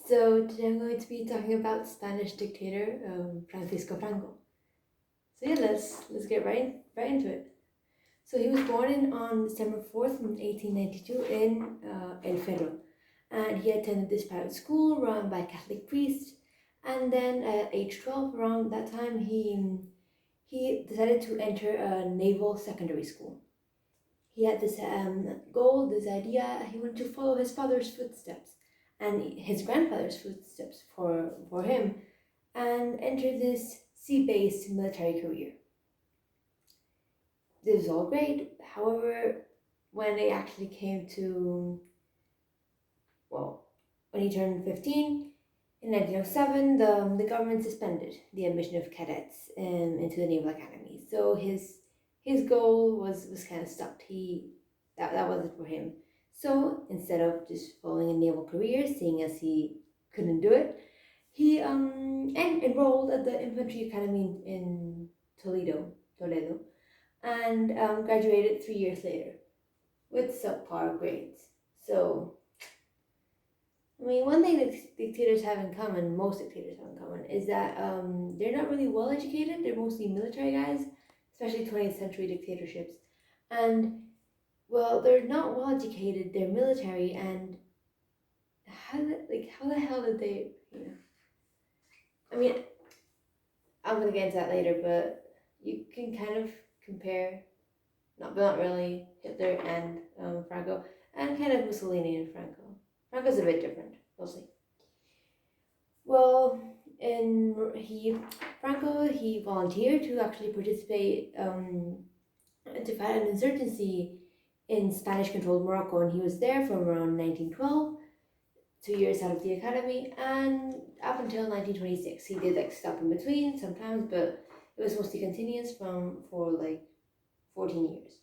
So today I'm going to be talking about Spanish dictator Francisco Franco. So yeah, let's get right into it. So he was born on December 4th, 1892 in El Ferro, and he attended this private school run by Catholic priests. And then at age 12, around that time, he decided to enter a naval secondary school. He had this goal, this idea. He wanted to follow his father's footsteps and his grandfather's footsteps for him, and enter this sea-based military career. This was all great. However, when it actually came to, when he turned 15, in 1907, the government suspended the admission of cadets into the Naval Academy. So his goal was kind of stopped. That wasn't for him. So instead of just following a naval career, seeing as he couldn't do it, he enrolled at the Infantry Academy in Toledo, and graduated 3 years later with subpar grades. So, I mean, one thing that dictators have in common, most dictators have in common, is that they're not really well educated. They're mostly military guys, especially 20th century dictatorships. And, well, they're not well educated, they're military, and how the hell did they, I mean, I'm going to get into that later, but you can kind of compare, not really, Hitler and Franco, and kind of Mussolini and Franco. Franco's a bit different, we'll see. Well, Franco volunteered to actually participate to fight an insurgency in Spanish-controlled Morocco, and he was there from around 1912, 2 years out of the academy, and up until 1926. He did stop in between sometimes, but it was mostly continuous for 14 years.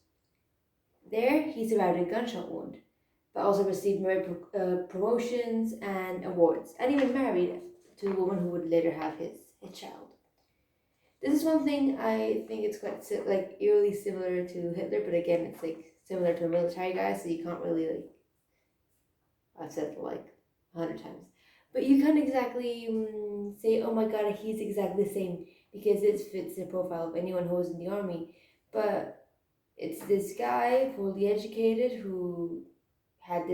There, he survived a gunshot wound, but also received promotions and awards, and even married to a woman who would later have his child. This is one thing I think it's quite eerily similar to Hitler, but again, it's similar to a military guy, so you can't really I've said it 100 times, but you can't exactly say, oh my god, he's exactly the same, because it fits the profile of anyone who was in the army. But it's this guy, fully educated, who had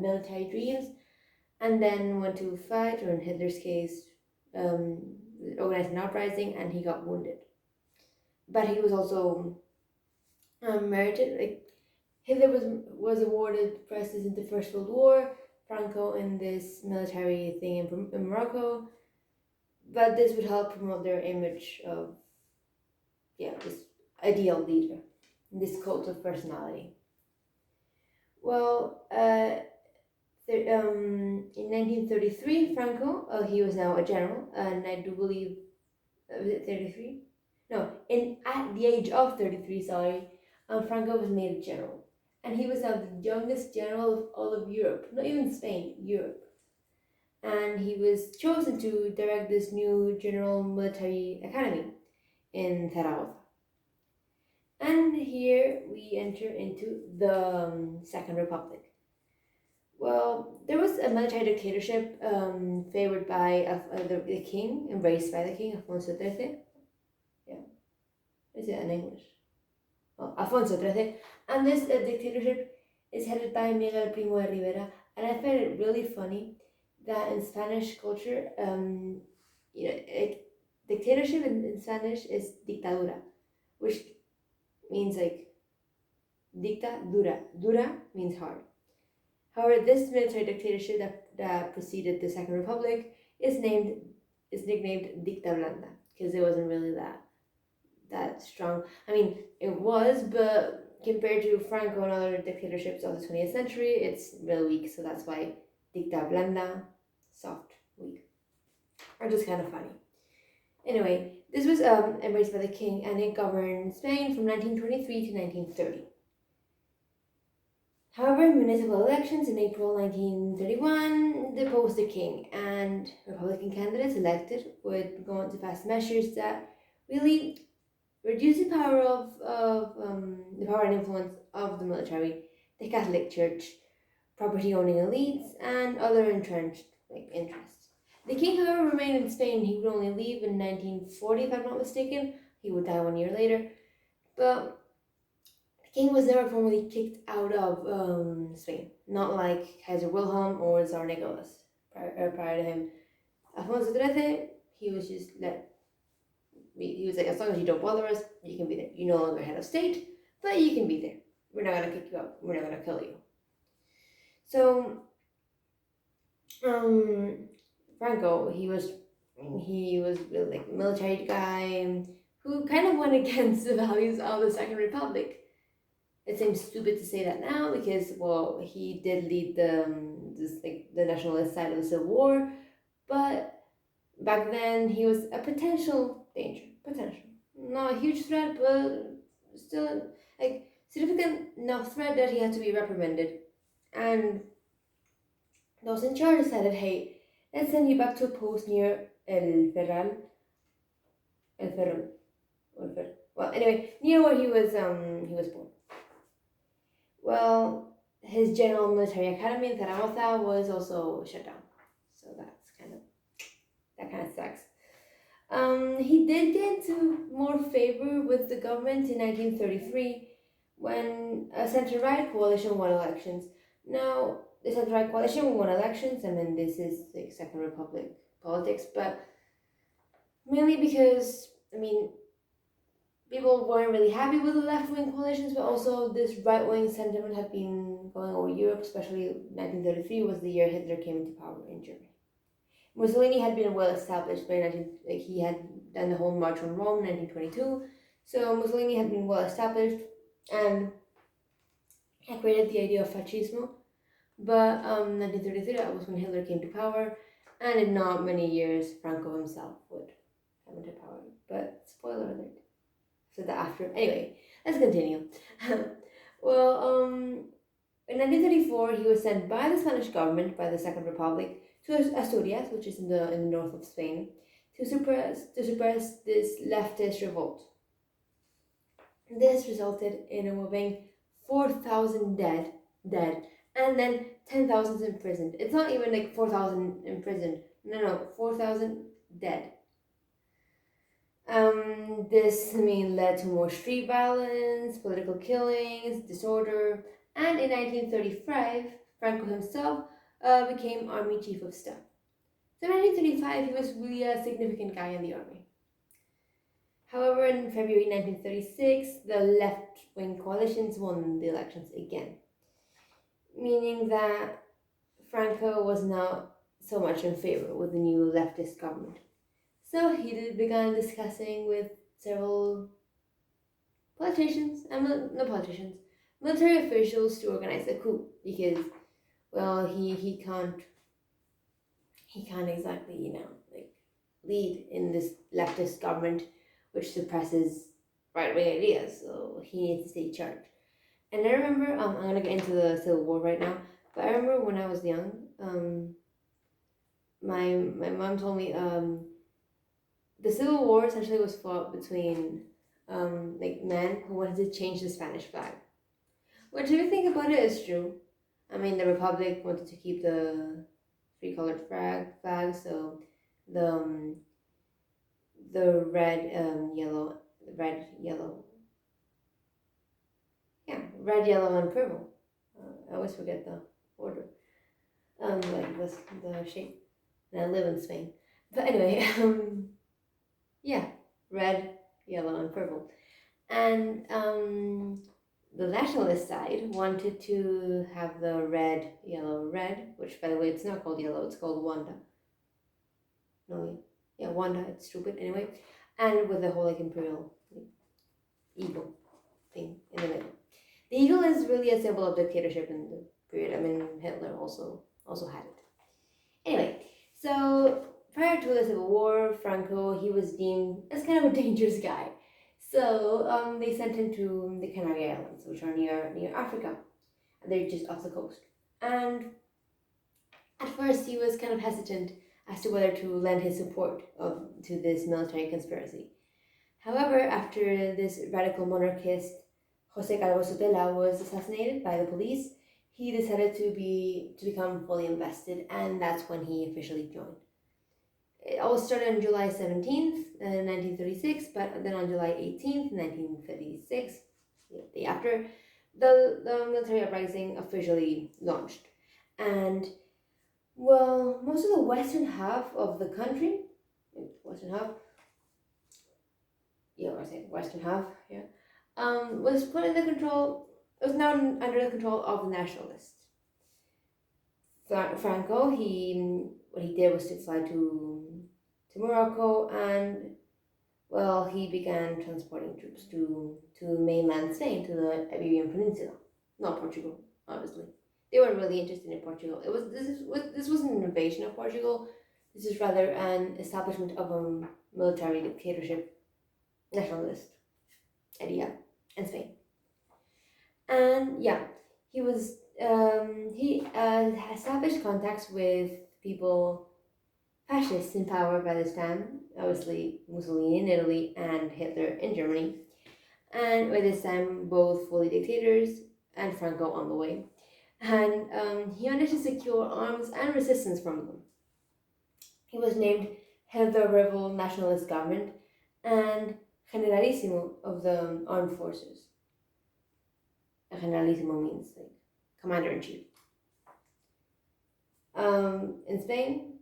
military dreams, and then went to fight, or in Hitler's case, organized an uprising, and he got wounded. But he was also merited. Hitler was awarded prizes in the First World War, Franco in this military thing in Morocco, but this would help promote their image of, this ideal leader, this cult of personality. Well, in 1933, Franco, he was now a general, and I do believe, was it 33? No, at the age of 33, Franco was made a general. And he was now the youngest general of all of Europe, not even Spain, Europe. And he was chosen to direct this new general military academy in Zaragoza. And here we enter into the Second Republic. Well, there was a military dictatorship favored by the king, embraced by the king, Alfonso XIII. Yeah, is it in English? Well, Alfonso XIII. And this dictatorship is headed by Miguel Primo de Rivera. And I find it really funny that in Spanish culture, dictatorship in Spanish is dictadura, which means dictadura. Dura means hard. However, this military dictatorship that preceded the Second Republic is nicknamed Dicta Blanda, because it wasn't really that strong. I mean, it was, but compared to Franco and other dictatorships of the 20th century, it's really weak. So that's why Dicta Blanda, soft, weak, or just kind of funny. Anyway, this was embraced by the king, and it governed Spain from 1923 to 1930. However, municipal elections in April 1931 deposed the king, and Republican candidates elected would go on to pass measures that really reduce the power of the power and influence of the military, the Catholic Church, property owning elites, and other entrenched interest. The king, however, remained in Spain. He would only leave in 1940, if I'm not mistaken. He would die 1 year later. But the king was never formally kicked out of Spain, not like Kaiser Wilhelm or Tsar Nicholas prior to him. Alfonso XIII, he was just he was like, as long as you don't bother us, you can be there. You're no longer head of state, but you can be there. We're not gonna kick you out. We're not gonna kill you. So, Franco, he was really like a military guy who kind of went against the values of the Second Republic. It seems stupid to say that now because, well, he did lead the nationalist side of the Civil War, but back then he was a potential danger. Potential, not a huge threat, but still significant enough threat that he had to be reprimanded. And those in charge decided, hey, let's send you back to a post near El Ferral. Well, anyway, near where he was born. Well, his General Military Academy in Zaragoza was also shut down. So that kind of sucks. He did get into more favor with the government in 1933 when a center-right coalition won elections. Now, the center-right coalition won elections, I mean, this is like Second Republic politics, but mainly because, I mean, people weren't really happy with the left-wing coalitions, but also this right-wing sentiment had been going over Europe, especially 1933 was the year Hitler came into power in Germany. Mussolini had been well established by he had done the whole March on Rome in 1922, so Mussolini had been well established and had created the idea of fascismo. But 1933, that was when Hitler came to power, and in not many years, Franco himself would come into power. But spoiler alert. So the after. Anyway, let's continue. Well, in 1934, he was sent by the Spanish government, by the Second Republic, to Asturias, which is in the north of Spain, to suppress this leftist revolt. This resulted in a whopping 4,000 dead, and then 10,000 imprisoned. It's not even like 4,000 imprisoned. No, 4,000 dead. This led to more street violence, political killings, disorder, and in 1935, Franco himself became Army Chief of Staff. So in 1935, he was really a significant guy in the army. However, in February 1936, the left-wing coalitions won the elections again, meaning that Franco was not so much in favor with the new leftist government. So he began discussing with several military officials to organize a coup because, well, he can't exactly lead in this leftist government which suppresses right-wing ideas. So he needs to take charge. And I remember, I'm gonna get into the Civil War right now, but I remember when I was young, my mom told me the Civil War essentially was fought between men who wanted to change the Spanish flag. Which, if you think about it, is true. I mean, the Republic wanted to keep the three-colored flag, so the red, yellow, and purple. I always forget the order. The shape. And I live in Spain. But anyway, red, yellow, and purple. And the nationalist side wanted to have the red, yellow, red, which, by the way, it's not called yellow, it's called Wanda. Wanda, it's stupid, anyway. And with the whole imperial eagle thing in the middle. The eagle is really a symbol of dictatorship in the period. I mean, Hitler also had it. Anyway, so prior to the Civil War, Franco, he was deemed as kind of a dangerous guy. So they sent him to the Canary Islands, which are near Africa. And they're just off the coast. And at first he was kind of hesitant as to whether to lend his support to this military conspiracy. However, after this radical monarchist Jose Calvo Sotela was assassinated by the police, he decided to become fully invested, and that's when he officially joined. It all started on July 17th, 1936, but then on July 18th, 1936, the day after, the military uprising officially launched. And, well, most of the western half of the country, western half, yeah, I say western half, yeah, was put in the control, was now under the control of the nationalists. Franco, what he did was to fly to Morocco, and, well, he began transporting troops to mainland Spain, to the Iberian Peninsula, not Portugal, obviously. They weren't really interested in Portugal. This wasn't an invasion of Portugal. This is rather an establishment of a military dictatorship, nationalist idea in Spain. And yeah, he established contacts with people, fascists in power by this time, obviously Mussolini in Italy and Hitler in Germany, and by this time both fully dictators and Franco on the way. And he managed to secure arms and resistance from them. He was named head of the rebel nationalist government and generalissimo of the armed forces. A generalissimo means like commander-in-chief. In Spain,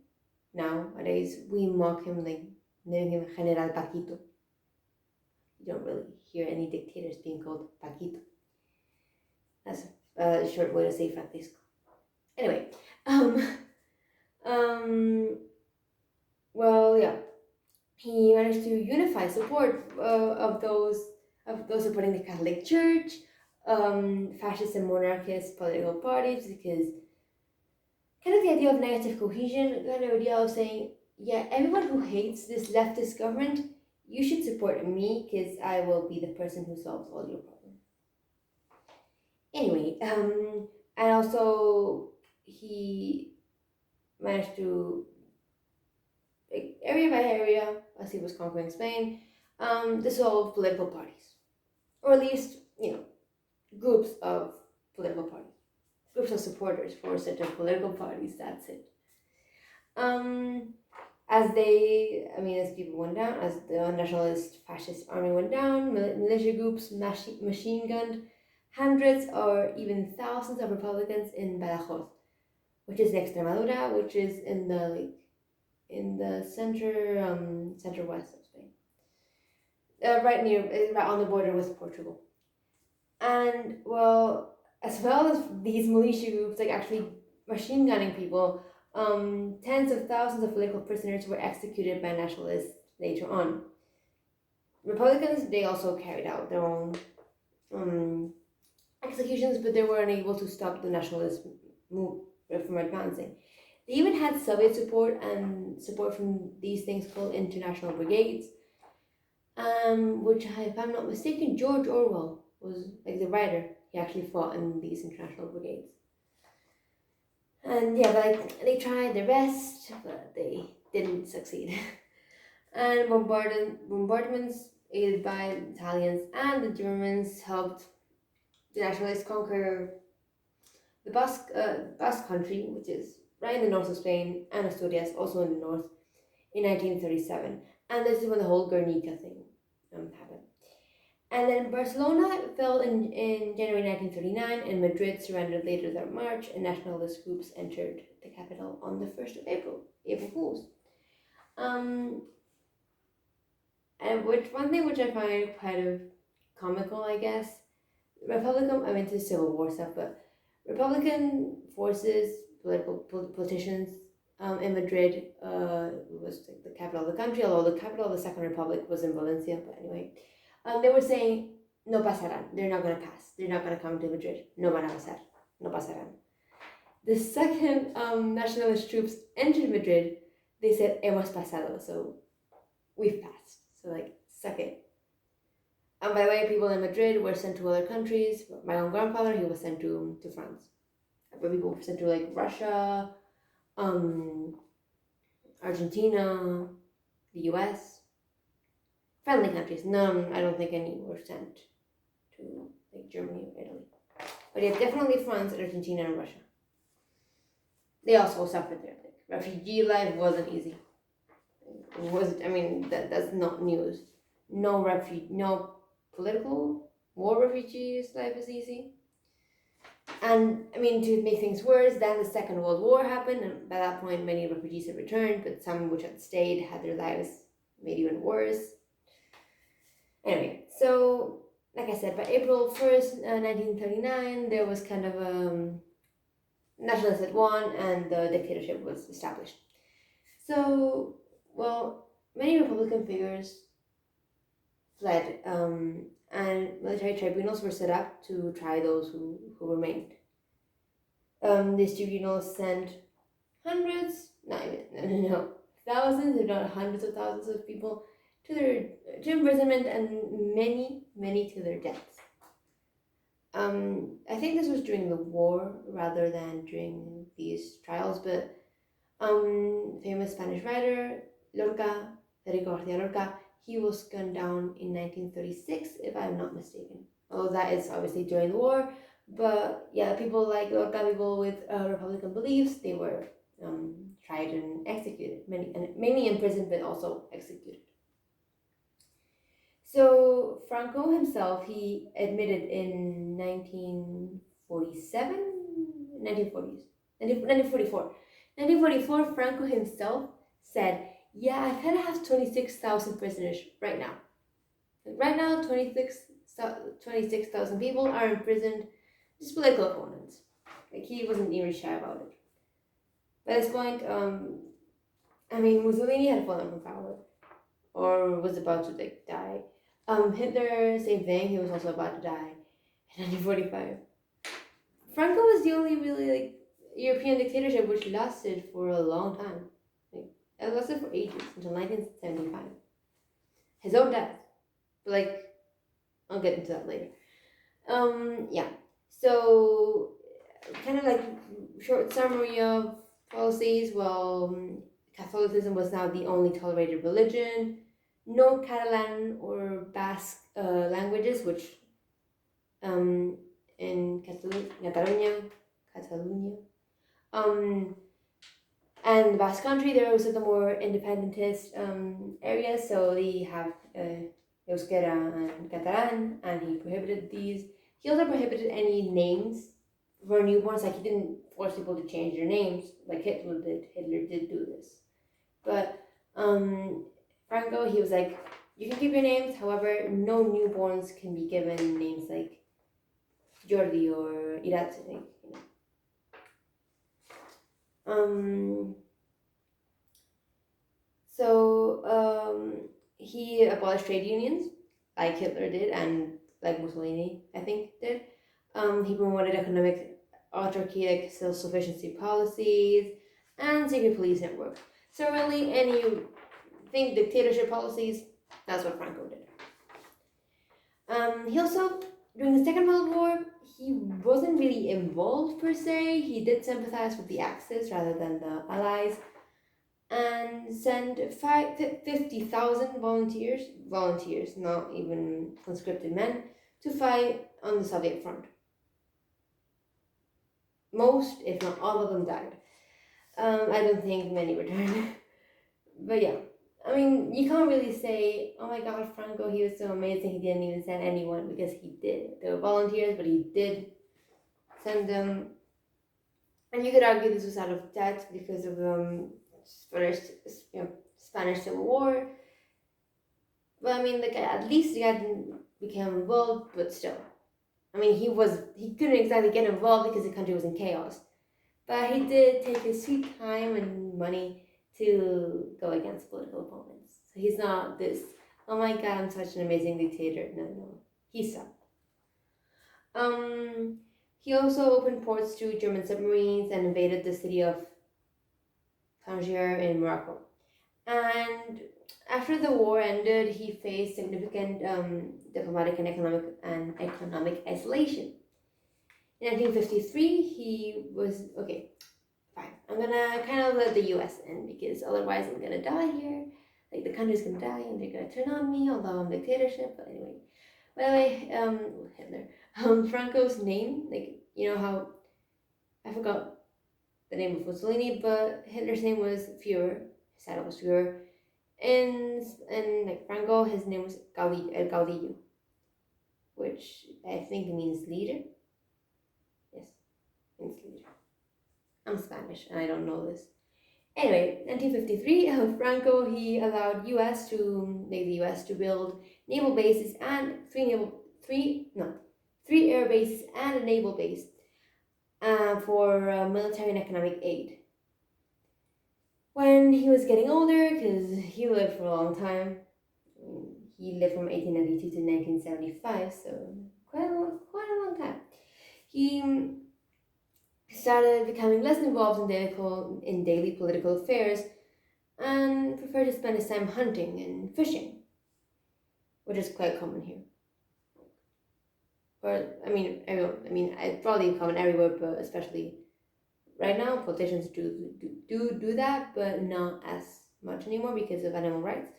nowadays, we mock him, like naming him General Paquito. You don't really hear any dictators being called Paquito. That's a short way to say Francisco. Anyway, well, yeah, he managed to unify support of those supporting the Catholic Church, fascist and monarchist political parties, because kind of the idea of negative cohesion, kind of idea of saying, yeah, everyone who hates this leftist government, you should support me because I will be the person who solves all your problems. Anyway, and also he managed to, like, area by area, as he was conquering Spain, dissolve political parties, or at least, groups of political parties, groups of supporters for certain political parties. That's it. As people went down, as the nationalist fascist army went down, militia groups machine gunned hundreds or even thousands of Republicans in Badajoz, which is Extremadura, which is in the center west of Spain, right on the border with Portugal. And, well, as well as these militia groups like actually machine gunning people, tens of thousands of political prisoners were executed by nationalists later on. Republicans, they also carried out their own executions, but they were unable to stop the nationalist move from advancing. They even had Soviet support and support from these things called international brigades, which, if I'm not mistaken, George Orwell was like the writer. He actually fought in these international brigades. And yeah, but they tried their best, but they didn't succeed. And bombardments aided by the Italians and the Germans helped the nationalists conquer the Basque country, which is right in the north of Spain, and Asturias, also in the north, in 1937. And this is when the whole Guernica thing happened. And then Barcelona fell in January 1939, and Madrid surrendered later that March, and nationalist groups entered the capital on the 1st of April Fools. And one thing which I find kind of comical, I guess, it's the Civil War stuff, but Republican forces, politicians in Madrid, was like the capital of the country, although the capital of the Second Republic was in Valencia, but anyway. They were saying, no pasarán, they're not going to pass, they're not going to come to Madrid, no van a pasar, no pasarán. The second nationalist troops entered Madrid, they said, hemos pasado, so we've passed, so like, suck it. And by the way, people in Madrid were sent to other countries. My own grandfather, he was sent to France. But people were sent to like Russia, Argentina, the US. Friendly countries. None, I don't think any were sent to like Germany or Italy. But yeah, definitely France, Argentina, and Russia. They also suffered there. Like, refugee life wasn't easy. It was, I mean, that's not news. No political war refugees life is easy. And I mean, to make things worse, then the Second World War happened, and by that point, many refugees had returned, but some which had stayed had their lives made even worse. Anyway, so like I said, by April 1st, 1939, there was kind of nationalists had won, and the dictatorship was established. So, well, many Republican figures fled, and military tribunals were set up to try those who remained. These tribunals sent hundreds, no, thousands, if not hundreds of thousands of people to imprisonment, and many to their deaths. I think this was during the war rather than during these trials, but famous Spanish writer Lorca, Federico Garcia Lorca, he was gunned down in 1936, if I'm not mistaken. Although that is obviously during the war, but yeah, people like Lorca, people with Republican beliefs, they were tried and executed, mainly imprisoned, but also executed. So Franco himself, he admitted in 1947, 1940s, 1944. 1944, Franco himself said, yeah, I kind of have 26,000 prisoners right now. Right now, 26,000 people are imprisoned, just political opponents. Like, he wasn't even shy about it. By this point, I mean, Mussolini had fallen from power, or was about to die. Hitler, same thing, he was also about to die in 1945. Franco was the only really European dictatorship which lasted for a long time. It lasted for ages, until 1975. His own death. But I'll get into that later. Yeah. So, kind of short summary of policies. Well, Catholicism was now the only tolerated religion. No Catalan or Basque languages, which in Catalonia, and the Basque Country, they're also the more independentist areas, so they have Euskera and Catalan, and he prohibited these. He also prohibited any names for newborns, he didn't force people to change their names like Hitler did. Hitler did do this. But Franco, he was like, you can keep your names, however, no newborns can be given names like Jordi or Iratze. He abolished trade unions, like Hitler did, and like Mussolini, I think, did. He promoted economic autarky, self-sufficiency policies, and secret police networks. So really, any think dictatorship policies, that's what Franco did. He also, during the Second World War, he wasn't really involved per se. He did sympathize with the Axis rather than the Allies, and sent 50,000 volunteers, not even conscripted men, to fight on the Soviet front. Most, if not all of them, died. I don't think many returned. But yeah, I mean, you can't really say, oh my god, Franco, he was so amazing, he didn't even send anyone, because he did. They were volunteers, but he did send them. And you could argue this was out of debt because of Spanish Civil War. But I mean, at least the guy didn't become involved, but still. I mean, he couldn't exactly get involved because the country was in chaos. But he did take his sweet time and money to go against political opponents. So he's not this, oh my god, I'm such an amazing dictator. No. He sucked. He also opened ports to German submarines and invaded the city of Tangier in Morocco. And after the war ended, he faced significant diplomatic and economic isolation. In 1953, he was, okay, fine, I'm gonna kind of let the US in, because otherwise I'm gonna die here. The country's gonna die and they're gonna turn on me, although I'm dictatorship, but anyway. By the way, Hitler. Franco's name, like, you know how, I forgot the name of Mussolini, but Hitler's name was Führer. His title was Führer. And like Franco, his name was Caudillo, which I think means leader. Yes, means leader. I'm Spanish and I don't know this. Anyway, 1953, Franco, he allowed the U.S. to build naval bases and three air bases and a naval base for military and economic aid. When he was getting older, because he lived for a long time, he lived from 1892 to 1975, so quite a long time. He started becoming less involved in daily political affairs and preferred to spend his time hunting and fishing, which is quite common here. Or it's probably common everywhere, but especially right now, politicians do that, but not as much anymore because of animal rights.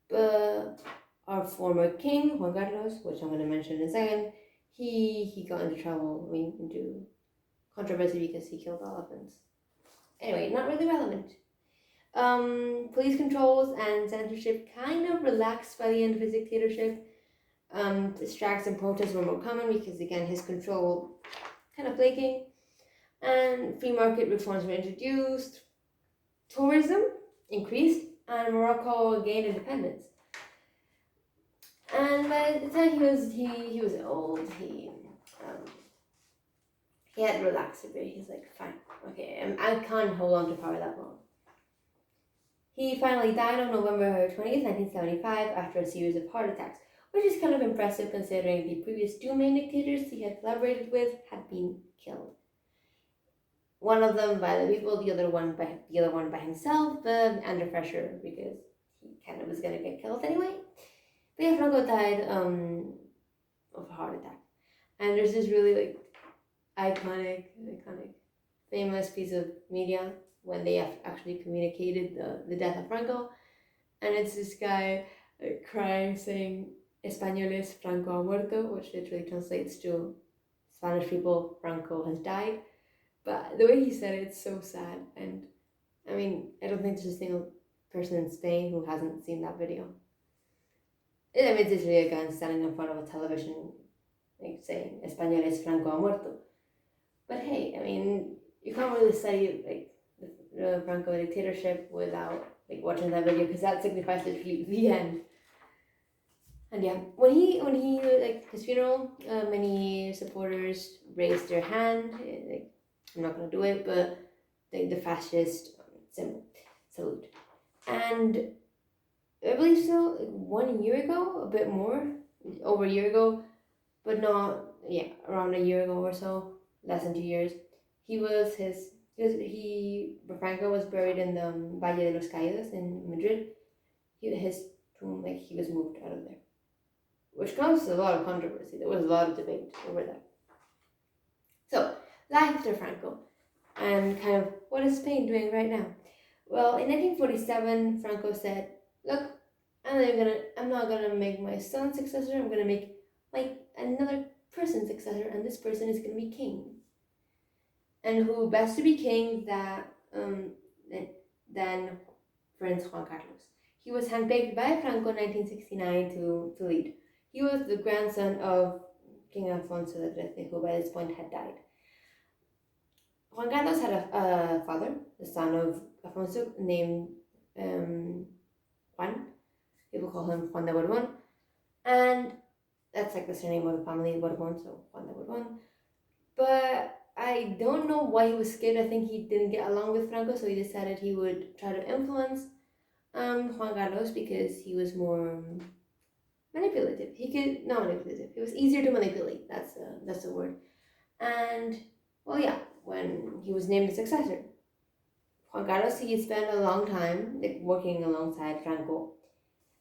But our former king, Juan Carlos, which I'm going to mention in a second, he got into trouble, into controversy because he killed elephants. Anyway, not really relevant. Police controls and censorship kind of relaxed by the end of his dictatorship. Strikes and protests were more common because, again, his control kind of flaking. And free market reforms were introduced. Tourism increased, and Morocco gained independence. And by the time he was old, he had relaxed a bit. He's like, fine, okay, I can't hold on to power that long. He finally died on November 20th, 1975, after a series of heart attacks, which is kind of impressive considering the previous two main dictators he had collaborated with had been killed. One of them by the people, the other one by himself, but under pressure because he kind of was gonna get killed anyway. But yeah, Franco died of a heart attack, and there's this really iconic, famous piece of media when they have actually communicated the death of Franco, and it's this guy crying saying "Españoles, Franco ha muerto," which literally translates to Spanish people, Franco has died. But the way he said it's so sad, and I don't think there's a single person in Spain who hasn't seen that video. It's literally a guy standing in front of a television, saying "Españoles, Franco ha muerto." But hey, you can't really study the Franco dictatorship without watching that video because that signifies literally the end. And yeah, when he his funeral, many supporters raised their hand. I'm not gonna do it, but the fascist symbol salute. And I believe so. 1 year ago, a bit more, over a year ago, but not around a year ago or so, less than 2 years. Franco was buried in the Valle de los Caídos in Madrid. His tomb, he was moved out of there, which caused a lot of controversy. There was a lot of debate over that. So, life after Franco, and kind of what is Spain doing right now? Well, in 1947, Franco said, "Look, I'm not gonna make my son successor. I'm gonna make another person successor, and this person is gonna be king." And who best to be king than Prince Juan Carlos? He was handpicked by Franco in 1969 to lead. He was the grandson of King Alfonso XIII, who by this point had died. Juan Carlos had a father, the son of Alfonso, named Juan. People call him Juan de Borbón. And that's the surname of the family, Borbón, so Juan de Borbón. But I don't know why he was scared. I think he didn't get along with Franco, so he decided he would try to influence Juan Carlos because he was more manipulative. He was easier to manipulate. That's the word. And when he was named the successor, Juan Carlos, he spent a long time working alongside Franco,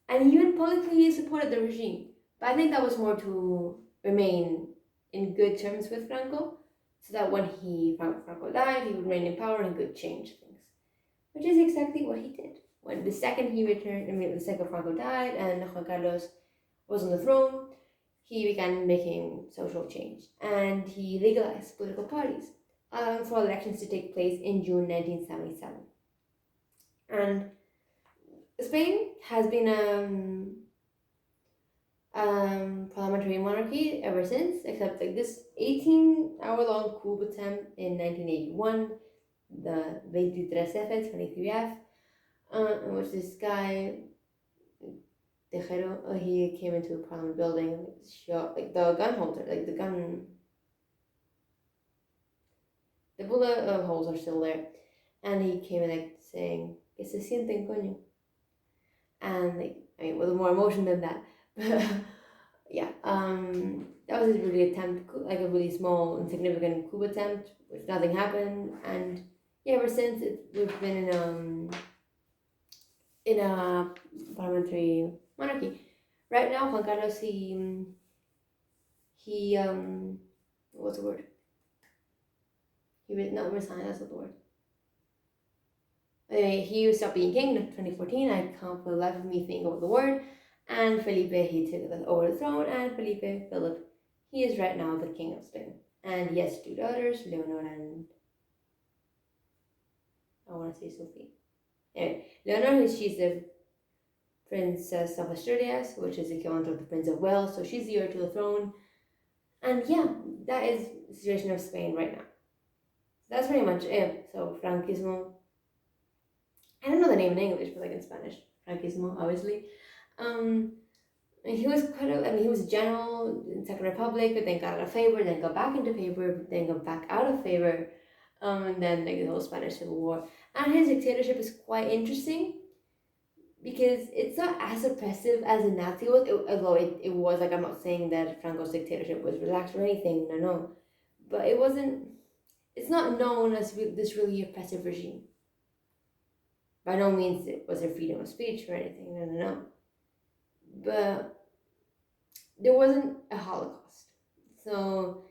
and he even publicly supported the regime. But I think that was more to remain in good terms with Franco, so that when Franco died, he would remain in power and could change things, which is exactly what he did. When the second Franco died and Juan Carlos was on the throne, he began making social change, and he legalized political parties, allowing for elections to take place in June 1977. And Spain has been parliamentary monarchy ever since, except like this 18-hour-long coup attempt in 1981, the 23F, 23F, in which this guy, Tejero, he came into the parliament building, shot, like the gun holder, like the bullet holes are still there, and he came in like saying, "Que se sienten, coño?" And like, I mean, with more emotion than that. Yeah, that was a really attempt, like a really small, insignificant coup attempt, which nothing happened, and yeah, ever since we've been in a parliamentary monarchy. Right now, Juan Carlos, he what's the word? He not resigned. That's not the word. He stopped being king in 2014. I can't for the life of me think of the word. And Felipe, he took over the throne, and Philip, he is right now the king of Spain. And he has two daughters, Leonor and I want to say Sophie. Anyway, Leonor, she's the Princess of Asturias, which is the equivalent of the Prince of Wales, so she's the heir to the throne. And yeah, that is the situation of Spain right now. That's pretty much it. So Franquismo, I don't know the name in English, but like in Spanish, Franquismo, obviously. He was he was a general in Second Republic, but then got out of favor, then got back into favor, then got back out of favor, and then like the whole Spanish Civil War. And his dictatorship is quite interesting because it's not as oppressive as the Nazi was, although it was, like, I'm not saying that Franco's dictatorship was relaxed or anything, no. But it's not known as this really oppressive regime. By no means was there freedom of speech or anything, no. But there wasn't a Holocaust. So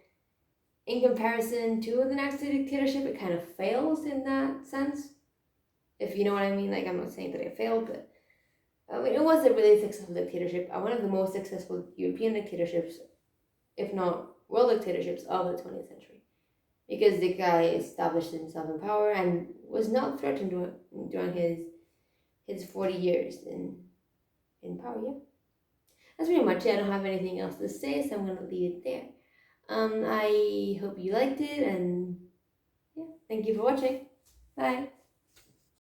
in comparison to the Nazi dictatorship, it kind of fails in that sense. If you know what I mean, like, I'm not saying that it failed, but I mean, it was a really successful dictatorship, one of the most successful European dictatorships, if not world dictatorships of the 20th century. Because the guy established himself in power and was not threatened during his 40 years in power, yeah. That's pretty much it. I don't have anything else to say, so I'm going to leave it there. I hope you liked it, and yeah, thank you for watching. Bye.